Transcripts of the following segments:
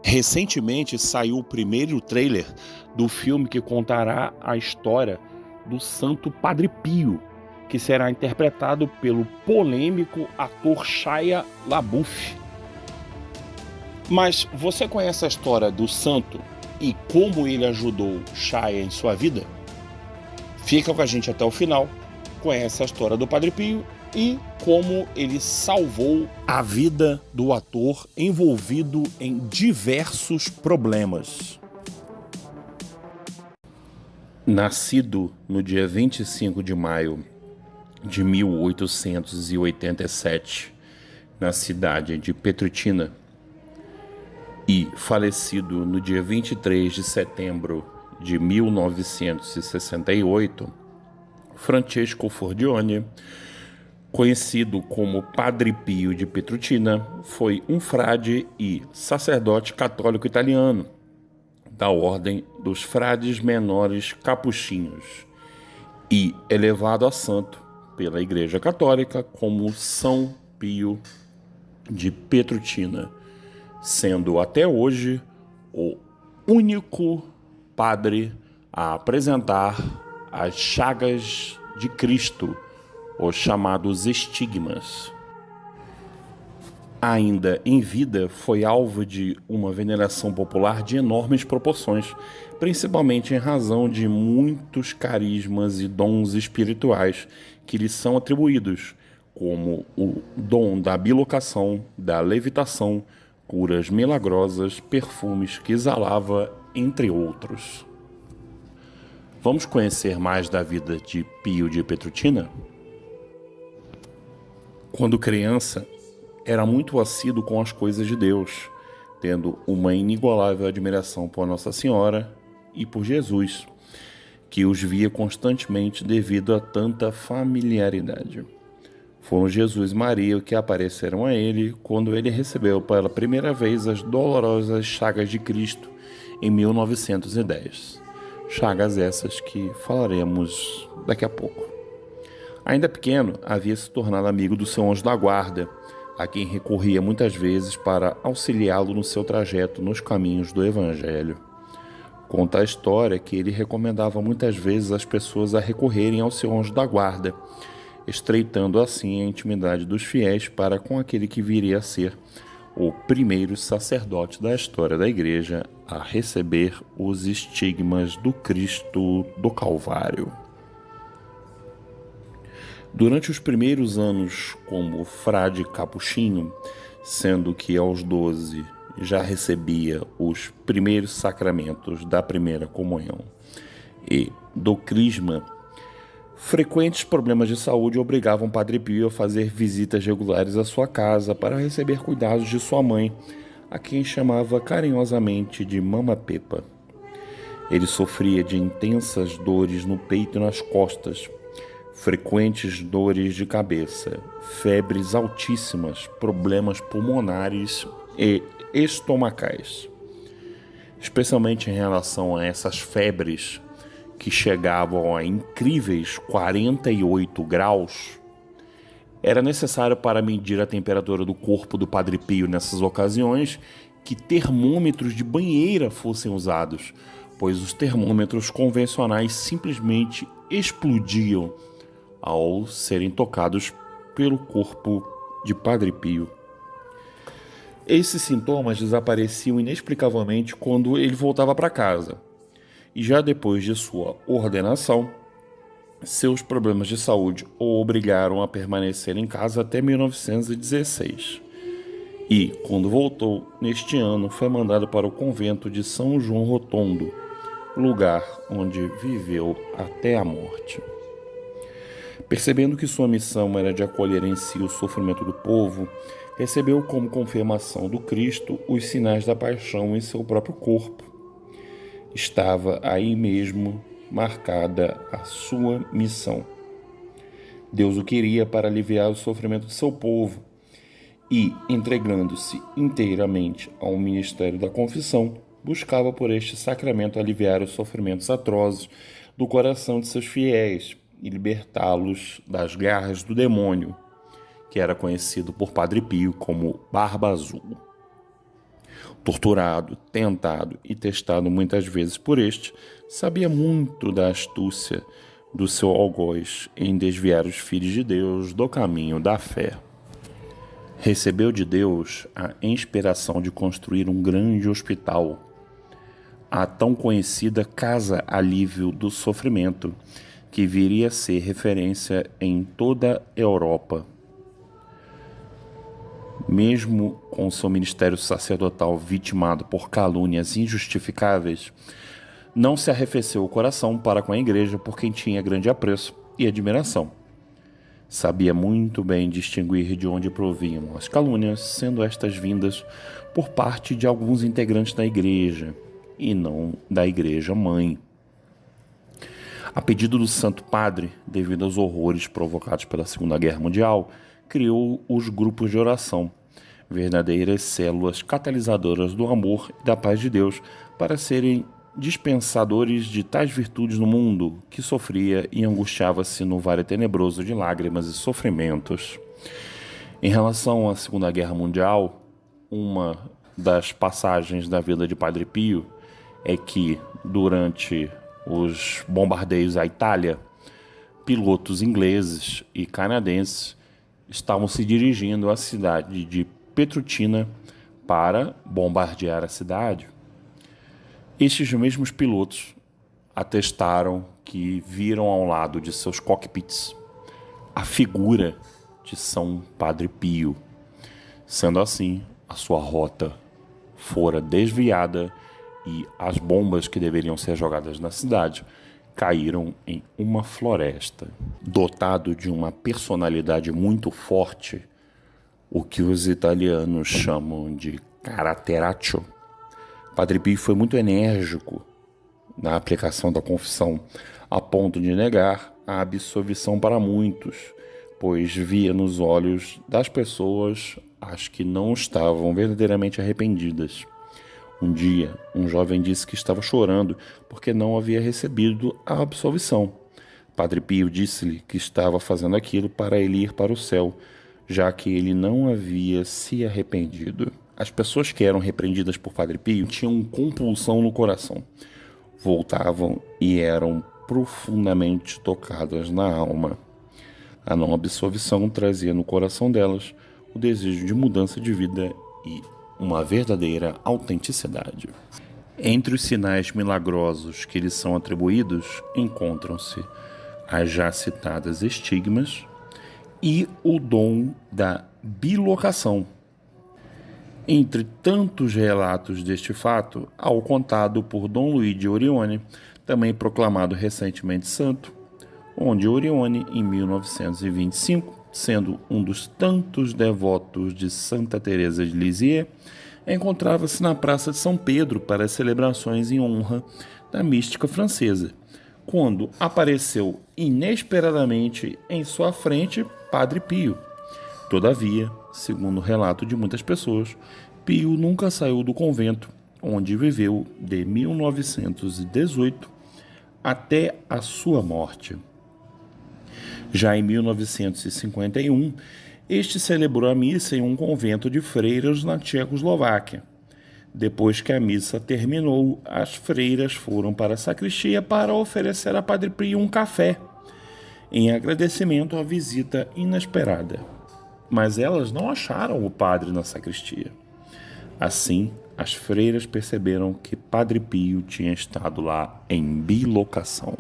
Recentemente saiu o primeiro trailer do filme que contará a história do Santo Padre Pio, que será interpretado pelo polêmico ator Shia LaBeouf. Mas você conhece a história do santo e como ele ajudou Shia em sua vida? Fica com a gente até o final, conhece a história do Padre Pio e como ele salvou a vida do ator envolvido em diversos problemas. Nascido no dia 25 de maio de 1887, na cidade de Petrutina, e falecido no dia 23 de setembro de 1968, Francesco Forgione, conhecido como Padre Pio de Petrutina, foi um frade e sacerdote católico italiano da Ordem dos Frades Menores Capuchinhos e elevado a santo pela Igreja Católica como São Pio de Petrutina, sendo até hoje o único padre a apresentar as chagas de Cristo, os chamados estigmas. Ainda em vida, foi alvo de uma veneração popular de enormes proporções, principalmente em razão de muitos carismas e dons espirituais que lhe são atribuídos, como o dom da bilocação, da levitação, curas milagrosas, perfumes que exalava, entre outros. Vamos conhecer mais da vida de Pio de Petrutina? Quando criança, era muito assíduo com as coisas de Deus, tendo uma inigualável admiração por Nossa Senhora e por Jesus, que os via constantemente devido a tanta familiaridade. Foram Jesus e Maria que apareceram a ele quando ele recebeu pela primeira vez as dolorosas chagas de Cristo em 1910. Chagas essas que falaremos daqui a pouco. Ainda pequeno, havia se tornado amigo do seu anjo da guarda, a quem recorria muitas vezes para auxiliá-lo no seu trajeto nos caminhos do Evangelho. Conta a história que ele recomendava muitas vezes as pessoas a recorrerem ao seu anjo da guarda, estreitando assim a intimidade dos fiéis para com aquele que viria a ser o primeiro sacerdote da história da Igreja a receber os estigmas do Cristo do Calvário. Durante os primeiros anos como frade capuchinho, sendo que aos 12 já recebia os primeiros sacramentos da primeira comunhão e do crisma, frequentes problemas de saúde obrigavam Padre Pio a fazer visitas regulares à sua casa para receber cuidados de sua mãe, a quem chamava carinhosamente de Mama Pepa. Ele sofria de intensas dores no peito e nas costas, frequentes dores de cabeça, febres altíssimas, problemas pulmonares e estomacais. Especialmente em relação a essas febres que chegavam a incríveis 48 graus, era necessário para medir a temperatura do corpo do Padre Pio nessas ocasiões que termômetros de banheira fossem usados, pois os termômetros convencionais simplesmente explodiam ao serem tocados pelo corpo de Padre Pio. Esses sintomas desapareciam inexplicavelmente quando ele voltava para casa, e já depois de sua ordenação, seus problemas de saúde o obrigaram a permanecer em casa até 1916. E, quando voltou, neste ano, foi mandado para o convento de São João Rotondo, lugar onde viveu até a morte. Percebendo que sua missão era de acolher em si o sofrimento do povo, recebeu como confirmação do Cristo os sinais da paixão em seu próprio corpo. Estava aí mesmo marcada a sua missão. Deus o queria para aliviar o sofrimento de seu povo e, entregando-se inteiramente ao ministério da confissão, buscava por este sacramento aliviar os sofrimentos atrozes do coração de seus fiéis e libertá-los das garras do demônio, que era conhecido por Padre Pio como Barba Azul. Torturado, tentado e testado muitas vezes por este, sabia muito da astúcia do seu algoz em desviar os filhos de Deus do caminho da fé. Recebeu de Deus a inspiração de construir um grande hospital, a tão conhecida Casa Alívio do Sofrimento, que viria a ser referência em toda a Europa. Mesmo com seu ministério sacerdotal vitimado por calúnias injustificáveis, não se arrefeceu o coração para com a igreja por quem tinha grande apreço e admiração. Sabia muito bem distinguir de onde provinham as calúnias, sendo estas vindas por parte de alguns integrantes da igreja, e não da igreja-mãe. A pedido do Santo Padre, devido aos horrores provocados pela Segunda Guerra Mundial, criou os grupos de oração, verdadeiras células catalisadoras do amor e da paz de Deus, para serem dispensadores de tais virtudes no mundo que sofria e angustiava-se no vale tenebroso de lágrimas e sofrimentos. Em relação à Segunda Guerra Mundial, uma das passagens da vida de Padre Pio é que, durante os bombardeios à Itália, pilotos ingleses e canadenses estavam se dirigindo à cidade de Petrutina para bombardear a cidade. Estes mesmos pilotos atestaram que viram ao lado de seus cockpits a figura de São Padre Pio. Sendo assim, a sua rota fora desviada e as bombas que deveriam ser jogadas na cidade caíram em uma floresta. Dotado de uma personalidade muito forte, o que os italianos chamam de caratteraccio, Padre Pio foi muito enérgico na aplicação da confissão, a ponto de negar a absolvição para muitos, pois via nos olhos das pessoas as que não estavam verdadeiramente arrependidas. Um dia, um jovem disse que estava chorando porque não havia recebido a absolvição. Padre Pio disse-lhe que estava fazendo aquilo para ele ir para o céu, já que ele não havia se arrependido. As pessoas que eram repreendidas por Padre Pio tinham compulsão no coração. Voltavam e eram profundamente tocadas na alma. A não absolvição trazia no coração delas o desejo de mudança de vida e uma verdadeira autenticidade. Entre os sinais milagrosos que lhes são atribuídos, encontram-se as já citadas estigmas e o dom da bilocação. Entre tantos relatos deste fato, há o contado por Dom Luís de Orione, também proclamado recentemente santo, onde Orione, em 1925, sendo um dos tantos devotos de Santa Teresa de Lisieux, encontrava-se na Praça de São Pedro para as celebrações em honra da mística francesa, quando apareceu inesperadamente em sua frente Padre Pio. Todavia, segundo o relato de muitas pessoas, Pio nunca saiu do convento, onde viveu de 1918 até a sua morte. Já em 1951, este celebrou a missa em um convento de freiras na Tchecoslováquia. Depois que a missa terminou, as freiras foram para a sacristia para oferecer a Padre Pio um café, em agradecimento à visita inesperada. Mas elas não acharam o padre na sacristia. Assim, as freiras perceberam que Padre Pio tinha estado lá em bilocação.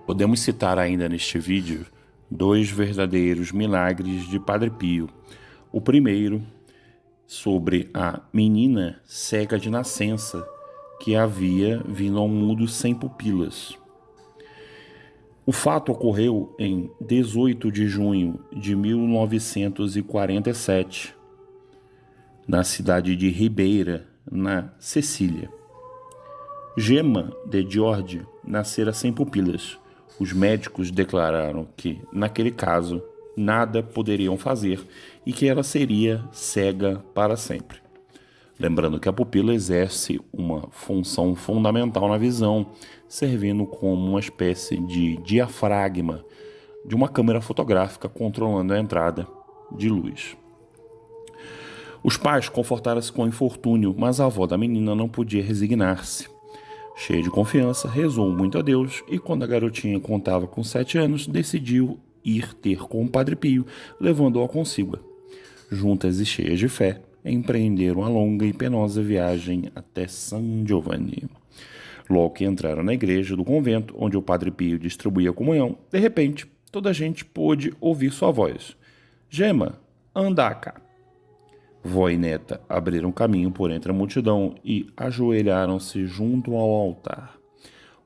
Podemos citar ainda neste vídeo 2 verdadeiros milagres de Padre Pio. O primeiro, sobre a menina cega de nascença que havia vindo ao mundo sem pupilas. O fato ocorreu em 18 de junho de 1947, na cidade de Ribeira, na Sicília. Gemma de Giorgi nascera sem pupilas. Os médicos declararam que, naquele caso, nada poderiam fazer e que ela seria cega para sempre. Lembrando que a pupila exerce uma função fundamental na visão, servindo como uma espécie de diafragma de uma câmera fotográfica controlando a entrada de luz. Os pais confortaram-se com o infortúnio, mas a avó da menina não podia resignar-se. Cheia de confiança, rezou muito a Deus e, quando a garotinha contava com 7 anos, decidiu ir ter com o Padre Pio, levando-a consigo. Juntas e cheias de fé, empreenderam a longa e penosa viagem até San Giovanni. Logo que entraram na igreja do convento, onde o Padre Pio distribuía a comunhão, de repente, toda a gente pôde ouvir sua voz. Gema, anda cá. Vó e neta abriram caminho por entre a multidão e ajoelharam-se junto ao altar.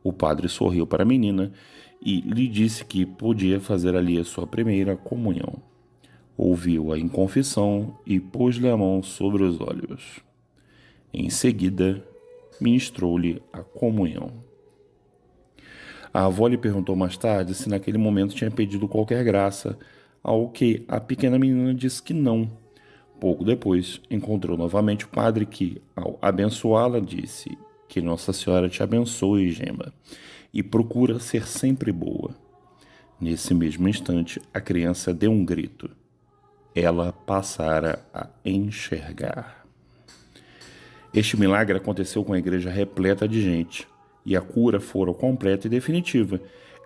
O padre sorriu para a menina e lhe disse que podia fazer ali a sua primeira comunhão. Ouviu-a em confissão e pôs-lhe a mão sobre os olhos. Em seguida, ministrou-lhe a comunhão. A avó lhe perguntou mais tarde se naquele momento tinha pedido qualquer graça, ao que a pequena menina disse que não. Pouco depois, encontrou novamente o padre que, ao abençoá-la, disse que Nossa Senhora te abençoe, Gema, e procura ser sempre boa. Nesse mesmo instante, a criança deu um grito. Ela passara a enxergar. Este milagre aconteceu com a igreja repleta de gente, e a cura fora completa e definitiva,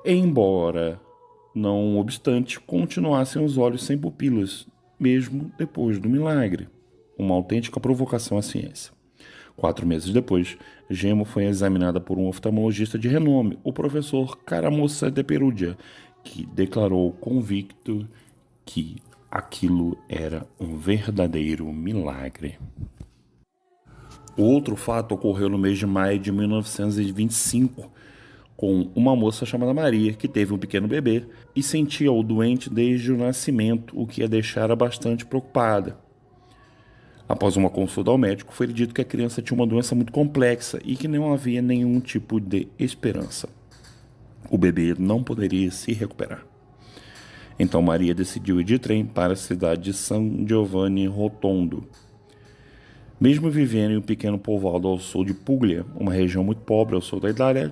embora, não obstante, continuassem os olhos sem pupilas, mesmo depois do milagre. Uma autêntica provocação à ciência. 4 meses depois, Gema foi examinada por um oftalmologista de renome, o professor Caramossa de Perugia, que declarou convicto que aquilo era um verdadeiro milagre. O outro fato ocorreu no mês de maio de 1925, com uma moça chamada Maria, que teve um pequeno bebê e sentia-o doente desde o nascimento, o que a deixara bastante preocupada. Após uma consulta ao médico, foi dito que a criança tinha uma doença muito complexa e que não havia nenhum tipo de esperança. O bebê não poderia se recuperar. Então Maria decidiu ir de trem para a cidade de San Giovanni Rotondo. Mesmo vivendo em um pequeno povoado ao sul de Puglia, uma região muito pobre ao sul da Itália,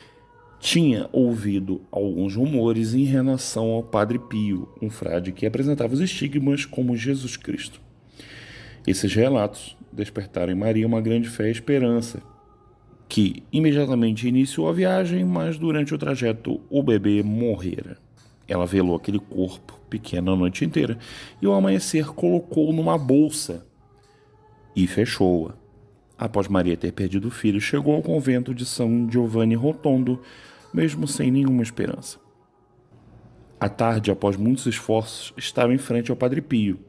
tinha ouvido alguns rumores em relação ao Padre Pio, um frade que apresentava os estigmas como Jesus Cristo. Esses relatos despertaram em Maria uma grande fé e esperança, que imediatamente iniciou a viagem, mas durante o trajeto o bebê morrera. Ela velou aquele corpo pequeno a noite inteira e ao amanhecer colocou numa bolsa e fechou-a. Após Maria ter perdido o filho, chegou ao convento de San Giovanni Rotondo, mesmo sem nenhuma esperança. À tarde, após muitos esforços, estava em frente ao Padre Pio.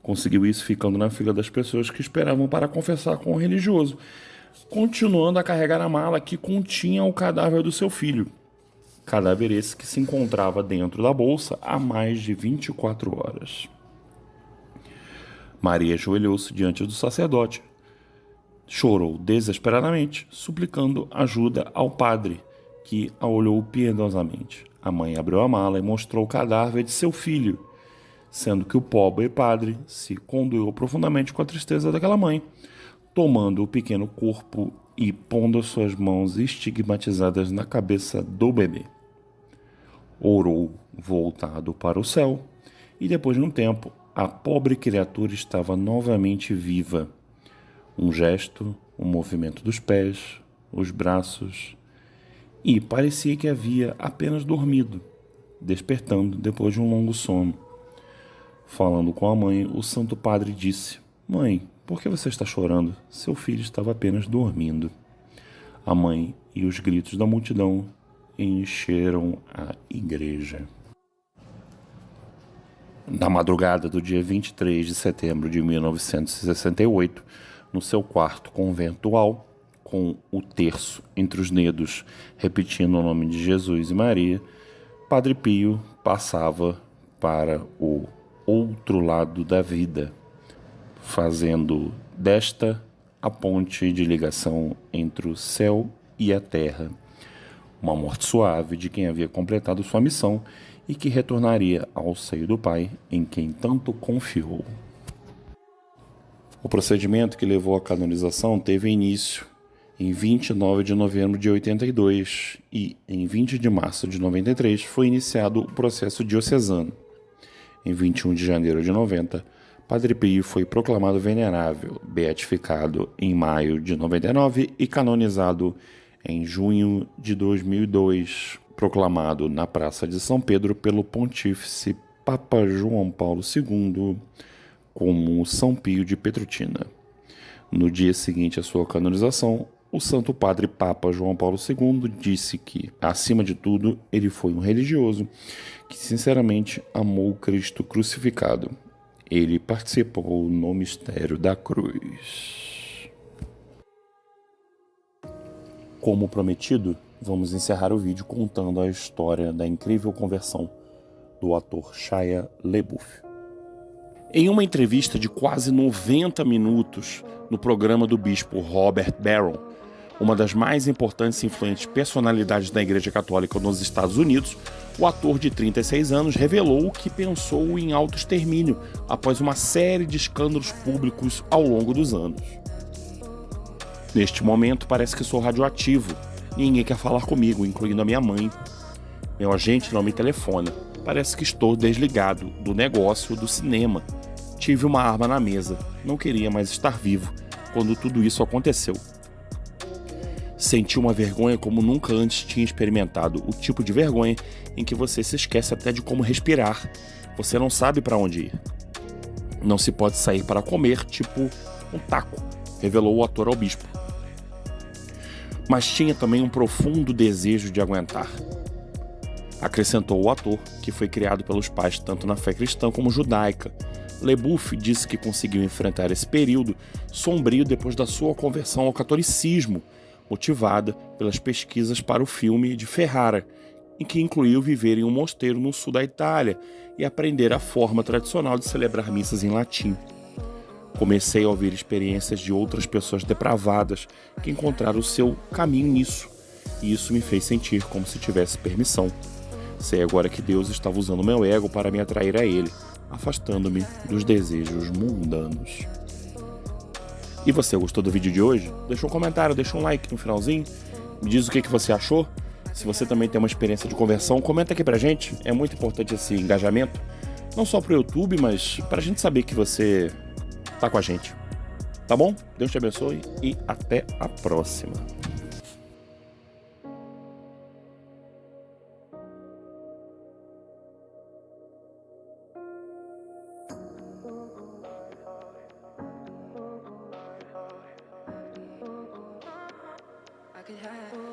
Conseguiu isso ficando na fila das pessoas que esperavam para confessar com o religioso, continuando a carregar a mala que continha o cadáver do seu filho. Cadáver esse que se encontrava dentro da bolsa há mais de 24 horas. Maria ajoelhou-se diante do sacerdote. Chorou desesperadamente, suplicando ajuda ao padre, que a olhou piedosamente. A mãe abriu a mala e mostrou o cadáver de seu filho, sendo que o pobre padre se condoeu profundamente com a tristeza daquela mãe, tomando o pequeno corpo e pondo suas mãos estigmatizadas na cabeça do bebê. Orou voltado para o céu, e depois de um tempo, a pobre criatura estava novamente viva. Um gesto, um movimento dos pés, os braços, e parecia que havia apenas dormido, despertando depois de um longo sono. Falando com a mãe, o Santo Padre disse: "Mãe, por que você está chorando? Seu filho estava apenas dormindo." A mãe e os gritos da multidão encheram a igreja. Na madrugada do dia 23 de setembro de 1968, no seu quarto conventual, com o terço entre os dedos, repetindo o nome de Jesus e Maria, Padre Pio passava para o outro lado da vida, fazendo desta a ponte de ligação entre o céu e a terra, uma morte suave de quem havia completado sua missão e que retornaria ao seio do Pai, em quem tanto confiou. O procedimento que levou à canonização teve início em 29 de novembro de 82 e, em 20 de março de 93, foi iniciado o processo diocesano. Em 21 de janeiro de 90, Padre Pio foi proclamado venerável, beatificado em maio de 99 e canonizado em junho de 2002, proclamado na Praça de São Pedro pelo Pontífice Papa João Paulo II como São Pio de Petrútina. No dia seguinte à sua canonização, o Santo Padre Papa João Paulo II disse que, acima de tudo, ele foi um religioso que sinceramente amou Cristo crucificado. Ele participou no mistério da cruz. Como prometido, vamos encerrar o vídeo contando a história da incrível conversão do ator Shia LaBeouf. Em uma entrevista de quase 90 minutos no programa do bispo Robert Barron, uma das mais importantes e influentes personalidades da Igreja Católica nos Estados Unidos, o ator de 36 anos revelou que pensou em autoextermínio após uma série de escândalos públicos ao longo dos anos. Neste momento, parece que sou radioativo. Ninguém quer falar comigo, incluindo a minha mãe. Meu agente não me telefona. Parece que estou desligado do negócio do cinema. Tive uma arma na mesa. Não queria mais estar vivo quando tudo isso aconteceu. Senti uma vergonha como nunca antes tinha experimentado, o tipo de vergonha em que você se esquece até de como respirar. Você não sabe para onde ir. Não se pode sair para comer, tipo um taco, revelou o ator ao bispo. Mas tinha também um profundo desejo de aguentar. Acrescentou o ator, que foi criado pelos pais tanto na fé cristã como judaica. LaBeouf disse que conseguiu enfrentar esse período sombrio depois da sua conversão ao catolicismo, motivada pelas pesquisas para o filme de Ferrara, em que incluiu viver em um mosteiro no sul da Itália e aprender a forma tradicional de celebrar missas em latim. Comecei a ouvir experiências de outras pessoas depravadas que encontraram o seu caminho nisso, e isso me fez sentir como se tivesse permissão. Sei agora que Deus estava usando meu ego para me atrair a Ele, afastando-me dos desejos mundanos. E você gostou do vídeo de hoje? Deixa um comentário, deixa um like no finalzinho, me diz o que você achou. Se você também tem uma experiência de conversão, comenta aqui pra gente, é muito importante esse engajamento, não só pro YouTube, mas pra gente saber que você tá com a gente. Tá bom? Deus te abençoe e até a próxima. I could have